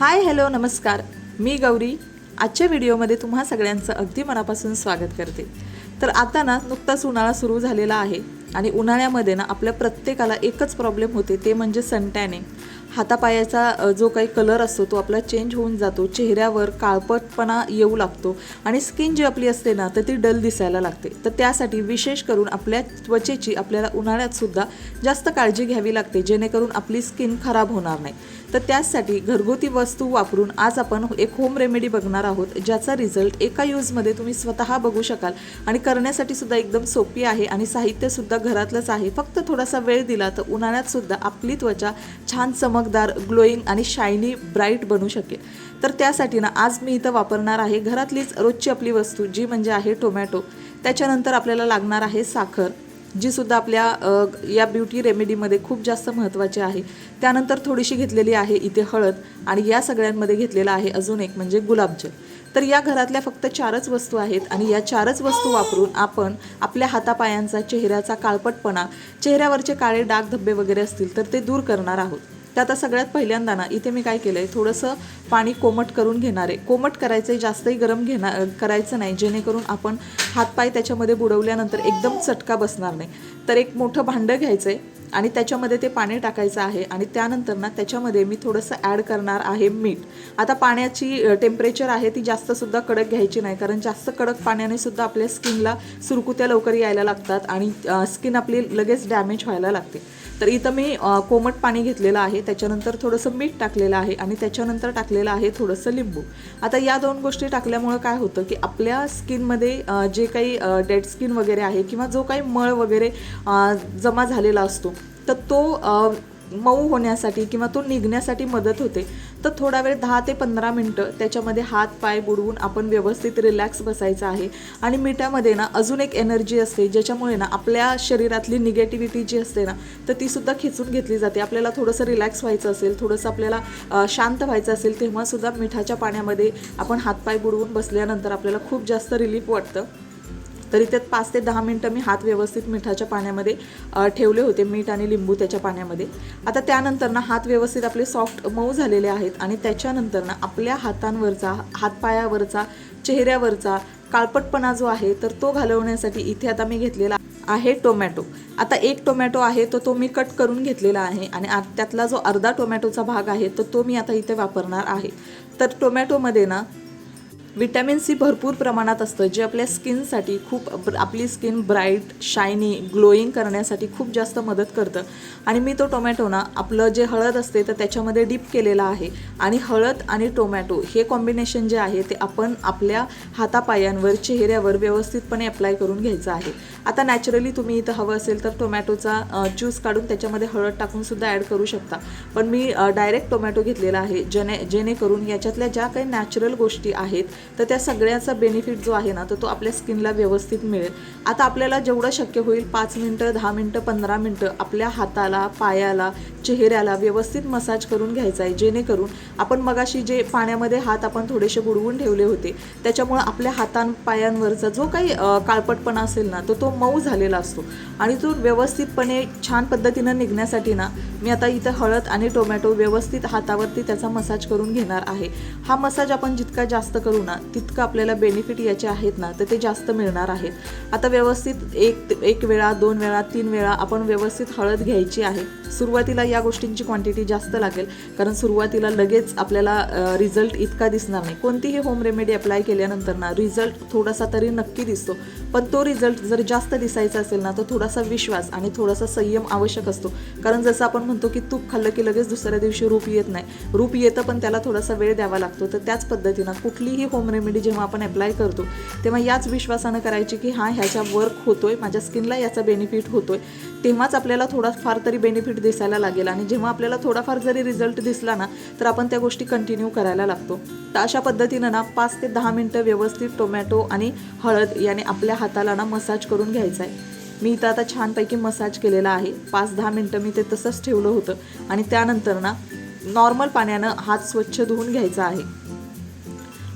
Hi hello नमस्कार, मी गौरी. आजच्या व्हिडिओमध्ये तुम्हा सगळ्यांचं अगदी मनापासून स्वागत करते. तर आता ना नुकताच उन्हाळा सुरू झालेला आहे आणि उन्हाळ्यामध्ये ना आपल्या प्रत्येकाला एकच प्रॉब्लेम होते, ते म्हणजे सनटॅनिंग. हातापायाचा जो काही कलर असतो तो आपला चेंज होऊन जातो, चेहऱ्यावर काळपटपणा येऊ लागतो आणि स्किन जी आपली असते ना तर ती डल दिसायला लागते. तर त्यासाठी विशेष करून आपल्या त्वचेची आपल्याला उन्हाळ्यात सुद्धा जास्त काळजी घ्यावी लागते, जेणेकरून आपली स्किन खराब होणार नाही. तर त्यासाठी घरगुती वस्तू वापरून आज आपण एक होम रेमेडी बघणार आहोत, ज्याचा रिझल्ट एका यूजमध्ये तुम्ही स्वतः बघू शकाल आणि करण्यासाठी सुद्धा एकदम सोपी आहे आणि साहित्यसुद्धा घरातलंच आहे. फक्त थोडासा वेळ दिला तर उन्हाळ्यात सुद्धा आपली त्वचा छान चमकदार, ग्लोईंग आणि शायनी ब्राईट बनू शकेल. तर त्यासाठी ना आज मी इथं वापरणार आहे घरातलीच रोजची आपली वस्तू, जी म्हणजे आहे टोमॅटो. त्याच्यानंतर आपल्याला लागणार आहे साखर, जी सुद्धा आपल्या या ब्युटी रेमेडीमध्ये खूप जास्त महत्त्वाची आहे. त्यानंतर थोडीशी घेतलेली आहे इथे हळद आणि या सगळ्यांमध्ये घेतलेला आहे अजून एक म्हणजे गुलाबजल. तर या घरातल्या फक्त 4च वस्तू आहेत आणि या 4च वस्तू वापरून आपण आपल्या हातापायांचा, चेहऱ्याचा काळपटपणा, चेहऱ्यावरचे काळे डाग धब्बे वगैरे असतील तर ते दूर करणार आहोत. तर आता सगळ्यात पहिल्यांदा ना इथे मी काय केलं आहे, थोडंसं पाणी कोमट करून घेणार आहे. कोमट करायचं आहे, जास्तही गरम करायचं नाही, जेणेकरून आपण हातपाय त्याच्यामध्ये बुडवल्यानंतर एकदम चटका बसणार नाही. तर एक मोठं भांडं घ्यायचं आहे आणि त्याच्यामध्ये ते पाणी टाकायचं आहे आणि त्यानंतर ना त्याच्यामध्ये मी थोडंसं ॲड करणार आहे मीठ. आता पाण्याची टेम्परेचर आहे ती जास्तसुद्धा कडक घ्यायची नाही, कारण जास्त कडक पाण्याने सुद्धा आपल्या स्किनला सुरकुत्या लवकर यायला लागतात आणि स्किन आपली लगेच डॅमेज व्हायला लागते. तर इथं मी कोमट पाणी घेतलेलं आहे, त्याच्यानंतर थोडंसं मीठ टाकलेलं आहे आणि त्याच्यानंतर टाकलेलं आहे थोडंसं लिंबू. आता या 2 गोष्टी टाकल्यामुळं काय होतं की आपल्या स्किनमध्ये जे काही डेड स्किन वगैरे आहे किंवा जो काही मळ वगैरे जमा झालेला असतो तर तो मऊ होण्यासाठी किंवा तो निघण्यासाठी मदत होते. तर थोडा वेळ 10 ते 15 मिनटं त्याच्यामध्ये हात पाय बुडवून आपण व्यवस्थित रिलॅक्स बसायचं आहे. आणि मिठामध्ये ना अजून एक एनर्जी असते, ज्याच्यामुळे ना आपल्या शरीरातली निगेटिव्हिटी जी असते ना तर ती सुद्धा खेचून घेतली जाते. आपल्याला थोडंसं रिलॅक्स व्हायचं असेल, थोडंसं आपल्याला शांत व्हायचं असेल, तेव्हासुद्धा मिठाच्या पाण्यामध्ये आपण हातपाय बुडवून बसल्यानंतर आपल्याला खूप जास्त रिलीफ वाटतं. तरी त्यात 5 ते 10 मिनटं मी हात व्यवस्थित मिठाच्या पाण्यामध्ये ठेवले होते, मीठ आणि लिंबू त्याच्या पाण्यामध्ये. आता त्यानंतर ना हात व्यवस्थित आपले सॉफ्ट मऊ झालेले आहेत आणि त्याच्यानंतर ना आपल्या हातांवरचा, हातपायावरचा, चेहऱ्यावरचा काळपटपणा जो आहे तर तो घालवण्यासाठी इथे आता मी घेतलेला आहे टोमॅटो. आता एक टोमॅटो आहे तो मी कट करून घेतलेला आहे आणि त्यातला जो अर्धा टोमॅटोचा भाग आहे तर तो मी आता इथे वापरणार आहे. तर टोमॅटोमध्ये ना विटॅमिन सी भरपूर प्रमाणात असतं, जे आपल्या स्किनसाठी खूप आपली स्किन ब्राईट, शायनी, ग्लोईंग करण्यासाठी खूप जास्त मदत करतं. आणि मी तो टोमॅटो ना आपलं जे हळद असते तर त्याच्यामध्ये डीप केलेला आहे आणि हळद आणि टोमॅटो हे कॉम्बिनेशन जे आहे ते आपण आपल्या हातापायांवर, चेहऱ्यावर व्यवस्थितपणे अप्लाय करून घ्यायचं आहे. आता नॅचरली तुम्ही इथं हवं असेल तर टोमॅटोचा ज्यूस काढून त्याच्यामध्ये हळद टाकून सुद्धा ॲड करू शकता, पण मी डायरेक्ट टोमॅटो घेतलेला आहे, जेणेकरून याच्यातल्या ज्या काही नॅचरल गोष्टी आहेत तर त्या सगळ्याचा बेनिफिट जो आहे ना तर तो आपल्या स्किनला व्यवस्थित मिळेल. आता आपल्याला जेवढं शक्य होईल 5 मिनटं, 10 मिनटं, 15 मिनटं आपल्या हाताला, पायाला, चेहऱ्याला व्यवस्थित मसाज करून घ्यायचा आहे, जेणेकरून आपण मगाशी जे पाण्यामध्ये हात आपण थोडेसे बुडवून ठेवले होते त्याच्यामुळं आपल्या पायांवरचा जो काही काळपटपणा असेल ना तो मऊ झालेला असतो आणि तो व्यवस्थितपणे छान पद्धतीनं निघण्यासाठी ना मी आता इथं हळद आणि टोमॅटो व्यवस्थित हातावरती त्याचा मसाज करून घेणार आहे. हा मसाज आपण जितका जास्त करू ना तितकं आपल्याला बेनिफिट याचे आहेत ना तर ते जास्त मिळणार आहेत. आता व्यवस्थित एक वेळा, 2 वेळा, 3 वेळा आपण व्यवस्थित हळद घ्यायची आहे. सुरुवातीला या गोष्टींची क्वांटिटी जास्त लागेल, कारण सुरुवातीला लगेच आपल्याला रिझल्ट इतका दिसणार नाही. कोणतीही होम रेमेडी अप्लाय केल्यानंतर ना रिझल्ट थोडासा तरी नक्की दिसतो, पण तो रिझल्ट जर जास्त दिसायचा असेल ना तर थोडासा विश्वास आणि थोडासा संयम आवश्यक असतो. कारण जसं आपण म्हणतो की तूप खाल्लं की लगेच दुसऱ्या दिवशी रूप येत नाही, रूप येतं पण त्याला थोडासा वेळ द्यावा लागतो. तर त्याच पद्धतीनं कुठलीही होम रेमेडी जेव्हा आपण अप्लाय करतो तेव्हा याच विश्वासानं करायची की ह्याचा वर्क होतोय, माझ्या स्किनला याचा बेनिफिट होतोय, तेव्हाच आपल्याला थोडाफार तरी बेनिफिट दिसायला लागेल. आणि जेव्हा आपल्याला थोडाफार जरी रिझल्ट दिसला ना तर आपण त्या गोष्टी कंटिन्यू करायला लागतो. तर अशा पद्धतीनं ना 5 ते 10 मिनटं व्यवस्थित टोमॅटो आणि हळद याने आपल्या हाताला ना मसाज करून घ्यायचा आहे. मी इथं आता छानपैकी मसाज केलेला आहे. 5-10 मिनटं मी ते तसंच ठेवलं होतं आणि त्यानंतर ना नॉर्मल पाण्यानं हात स्वच्छ धुवून घ्यायचा आहे.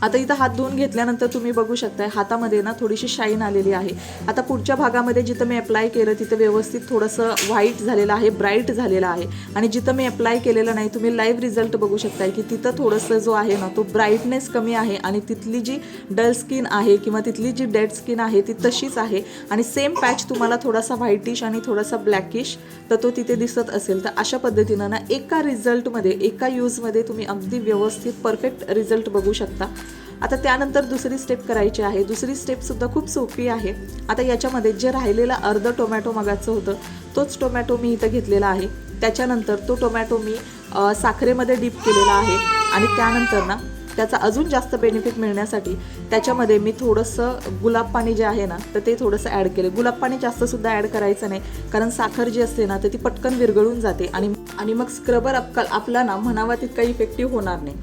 आता इथं हात धुवून घेतल्यानंतर तुम्ही बघू शकताय हातामध्ये ना थोडीशी शाईन आलेली आहे. आता पुढच्या भागामध्ये जिथं मी अप्लाय केलं तिथं व्यवस्थित थोडंसं व्हाईट झालेलं आहे, ब्राईट झालेलं आहे. आणि जिथं मी अप्लाय केलेलं नाही तुम्ही लाईव्ह रिझल्ट बघू शकताय की तिथं थोडंसं जो आहे ना तो ब्राईटनेस कमी आहे आणि तिथली जी डल स्किन आहे किंवा तिथली जी डेड स्किन आहे ती तशीच आहे. आणि सेम पॅच तुम्हाला थोडासा व्हाईटिश आणि थोडासा ब्लॅकिश तर तो तिथे दिसत असेल. तर अशा पद्धतीनं ना एका रिझल्टमध्ये एका यूजमध्ये तुम्ही अगदी व्यवस्थित परफेक्ट रिझल्ट बघू शकता. आता त्यानंतर दुसरी स्टेप करायची आहे. दुसरी स्टेपसुद्धा खूप सोपी आहे. आता याच्यामध्ये जे राहिलेला अर्ध टोमॅटो मगाचं होतं तोच टोमॅटो मी इथं घेतलेला आहे. त्याच्यानंतर तो टोमॅटो मी साखरेमध्ये डीप केलेला आहे आणि त्यानंतर ना त्याचा अजून जास्त बेनिफिट मिळण्यासाठी त्याच्यामध्ये मी थोडंसं गुलाब पाणी जे आहे ना तर ते थोडंसं ॲड केलं. गुलाब पाणी जास्तसुद्धा ॲड करायचं नाही कारण साखर जी असते ना तर ती पटकन विरघळून जाते आणि मग स्क्रबर आपला ना म्हणावा तितका इफेक्टिव्ह होणार नाही.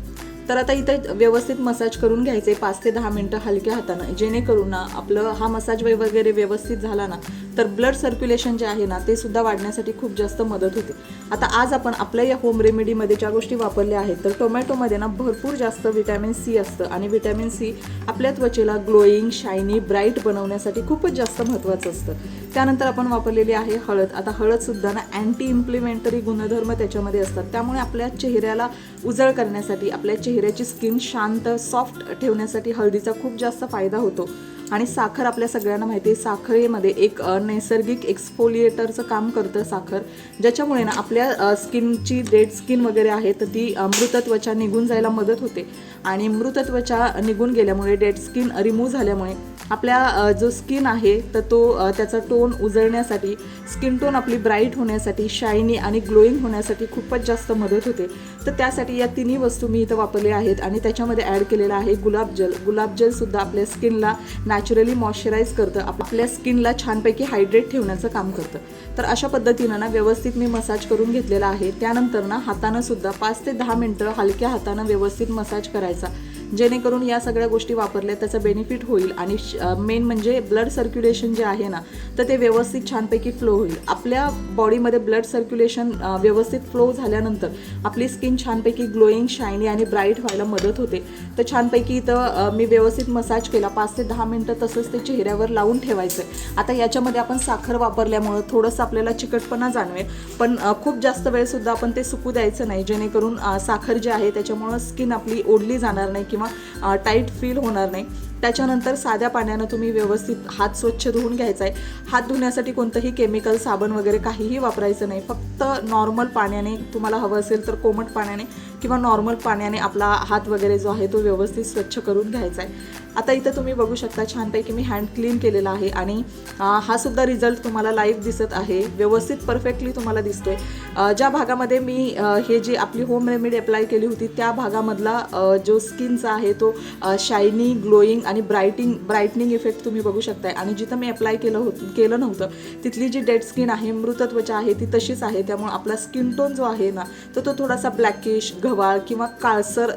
तर आता इथं व्यवस्थित मसाज करून घ्यायचे 5 ते 10 मिनटं हलक्या हातानं, जेणेकरून ना आपलं हा मसाज वगैरे व्यवस्थित झाला ना तर ब्लड सर्क्युलेशन जे आहे ना ते सुद्धा वाढण्यासाठी खूप जास्त मदत होते. आता आज आपण आपल्या या होम रेमेडीमध्ये ज्या गोष्टी वापरल्या आहेत तर टोमॅटोमध्ये ना भरपूर जास्त व्हिटॅमिन सी असतं आणि व्हिटॅमिन सी आपल्या त्वचेला ग्लोईंग, शायनी, ब्राईट बनवण्यासाठी खूपच जास्त महत्त्वाचं असतं. त्यानंतर आपण वापरलेली आहे हळद. आता हळदसुद्धा ना अँटी इन्फ्लेमेटरी गुणधर्म त्याच्यामध्ये असतात. त्यामुळे आपल्या चेहऱ्याला उजळ करण्यासाठी, आपल्या चेहऱ्याची स्किन शांत, सॉफ्ट ठेवण्यासाठी हळदीचा खूप जास्त फायदा होतो. आणि साखर आपल्या सगळ्यांना माहिती आहे, साखरेमध्ये एक नैसर्गिक एक्सफोलिएटरचं काम करतं साखर, ज्याच्यामुळे ना आपल्या स्किनची डेड स्किन वगैरे आहे तर ती मृत त्वचा निघून जायला मदत होते. आणि मृत त्वचा निघून गेल्यामुळे, डेड स्किन रिमूव्ह झाल्यामुळे आपल्या जो स्किन आहे तर तो त्याचा टोन उजळण्यासाठी, स्किन टोन आपली ब्राईट होण्यासाठी, शायनी आणि ग्लोईंग होण्यासाठी खूपच जास्त मदत होते. तर त्यासाठी या तिन्ही वस्तू मी इथं वापरल्या आहेत. आणि त्याच्यामध्ये ॲड केलेला आहे गुलाबजल. गुलाबजलसुद्धा आपल्या स्किनला नॅचरली मॉइश्चराईज करतं, आपल्या स्किनला छानपैकी हायड्रेट ठेवण्याचं काम करतं. तर अशा पद्धतीनं ना व्यवस्थित मी मसाज करून घेतलेला आहे. त्यानंतर ना हातानं सुद्धा 5 ते 10 मिनटं हलक्या हातानं व्यवस्थित मसाज करायचा, जेणेकरून या सगळ्या गोष्टी वापरल्या त्याचा बेनिफिट होईल. आणि मेन म्हणजे ब्लड सर्क्युलेशन जे आहे ना तर ते व्यवस्थित छानपैकी फ्लो होईल. आपल्या बॉडीमध्ये ब्लड सर्क्युलेशन व्यवस्थित फ्लो झाल्यानंतर आपली स्किन छानपैकी ग्लोईंग, शायनी आणि ब्राईट व्हायला मदत होते. तर छानपैकी इथं मी व्यवस्थित मसाज केला. 5 ते 10 मिनटं तसंच ते चेहऱ्यावर लावून ठेवायचं. आता याच्यामध्ये आपण साखर वापरल्यामुळं थोडंसं आपल्याला चिकटपणा जाणवेल, पण खूप जास्त वेळसुद्धा आपण ते सुकू द्यायचं नाही, जेणेकरून साखर जी आहे त्याच्यामुळं स्किन आपली ओढली जाणार नाही किंवा टाईट फील होणार नाही. त्याच्यानंतर साध्या पाण्यानं तुम्ही व्यवस्थित हात स्वच्छ धुवून घ्यायचा आहे. हात धुण्यासाठी कोणतंही केमिकल, साबण वगैरे काहीही वापरायचं नाही. फक्त नॉर्मल पाण्याने, तुम्हाला हवं असेल तर कोमट पाण्याने किंवा नॉर्मल पाण्याने आपला हात वगैरे जो आहे तो व्यवस्थित स्वच्छ करून घ्यायचा आहे. आता इथं तुम्ही बघू शकता छानपैकी मी हँड क्लीन केलेला आहे आणि हा सुद्धा रिझल्ट तुम्हाला लाईव्ह दिसत आहे, व्यवस्थित परफेक्टली तुम्हाला दिसतोय. ज्या भागामध्ये मी हे जी आपली होम रेमेडी अप्लाय केली होती त्या भागामधला जो स्किनचा आहे तो शायनी, ग्लोईंग आणि ब्राईटनिंग इफेक्ट तुम्ही बघू शकताय. आणि जिथं मी अप्लाय केलं नव्हतं तिथली जी डेड स्किन आहे, मृत त्वचा आहे ती तशीच आहे. त्यामुळे आपला स्किन टोन जो आहे ना तर तो थोडासा ब्लॅकिश, गव्हाळ किंवा काळसर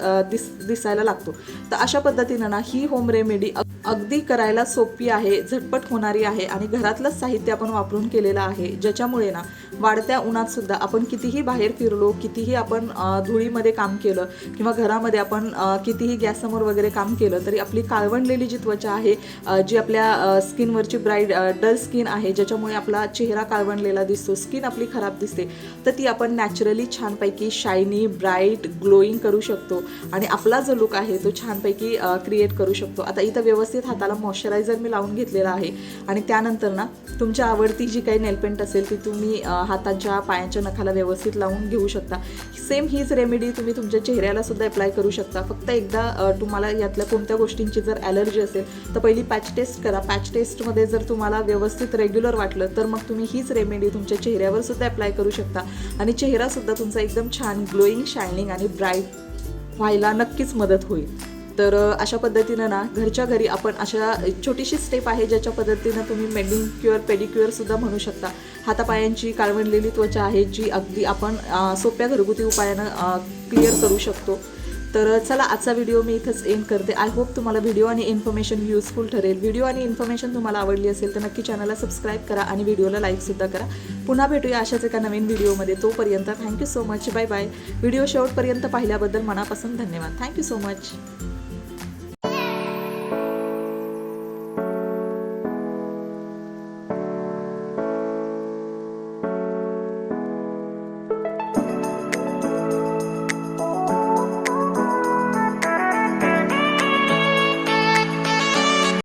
दिसायला लागतो. तर अशा पद्धतीनं ना ही होम रेमेडी अगदी करायला सोपी आहे, झटपट होणारी आहे आणि घरातलंच साहित्य आपण वापरून केलेलं आहे, ज्याच्यामुळे ना वाढत्या उन्हात सुद्धा आपण कितीही बाहेर फिरलो, कितीही आपण धुळीमध्ये काम केलं किंवा घरामध्ये आपण कितीही गॅससमोर वगैरे काम केलं तरी आपली काळवंडलेली जी त्वचा आहे, जी आपल्या स्किनवरची डल स्किन आहे, ज्याच्यामुळे आपला चेहरा काळवंडलेला दिसतो, स्किन आपली खराब दिसते, तर ती आपण नॅचरली छानपैकी शायनी, ब्राईट, ग्लोईंग करू शकतो आणि आपला जो लुक आहे तो छानपैकी क्रिएट करू शकतो. आता इथं व्यवस्थित हाताला मॉइश्चरायझर मी लावून घेतलेला आहे आणि त्यानंतर ना तुमच्या आवडती जी काही नेलपेंट असेल ती तुम्ही हाताच्या, पायाच्या नखाला व्यवस्थित लावून घेऊ शकता. सेम हीच रेमेडी तुम्ही तुमच्या चेहऱ्याला सुद्धा अप्लाय करू शकता. फक्त एकदा तुम्हाला यातल्या कोणत्या गोष्टींची जर ॲलर्जी असेल तर पहिली पॅच टेस्ट करा. पॅच टेस्टमध्ये जर तुम्हाला व्यवस्थित रेग्युलर वाटलं तर मग तुम्ही हीच रेमेडी तुमच्या चेहऱ्यावर सुद्धा अप्लाय करू शकता आणि चेहरासुद्धा तुमचा एकदम छान ग्लोईंग, शायनिंग आणि ब्राईट व्हायला नक्कीच मदत होईल. तर अशा पद्धतीनं ना घरच्या घरी आपण अशा छोटीशी स्टेप आहे ज्याच्या पद्धतीनं तुम्ही मेनिक्युअर, पेडिक्युअरसुद्धा म्हणू शकता. हातापायांची काळवंडलेली त्वचा आहे जी अगदी आपण सोप्या घरगुती उपायानं क्लिअर करू शकतो. तर चला आजचा व्हिडिओ मी इथंच एंड करते. आय होप तुम्हाला व्हिडिओ आणि इन्फॉर्मेशन युजफुल ठरेल. व्हिडिओ आणि इन्फॉर्मेशन तुम्हाला आवडली असेल तर नक्की चॅनलला सबस्क्राईब करा आणि व्हिडिओला लाईकसुद्धा करा. पुन्हा भेटूया अशाच एका नवीन व्हिडिओमध्ये. तोपर्यंत thank you so much. Bye bye. व्हिडिओ शेवटपर्यंत पाहिल्याबद्दल मनापासून धन्यवाद. Thank you so much.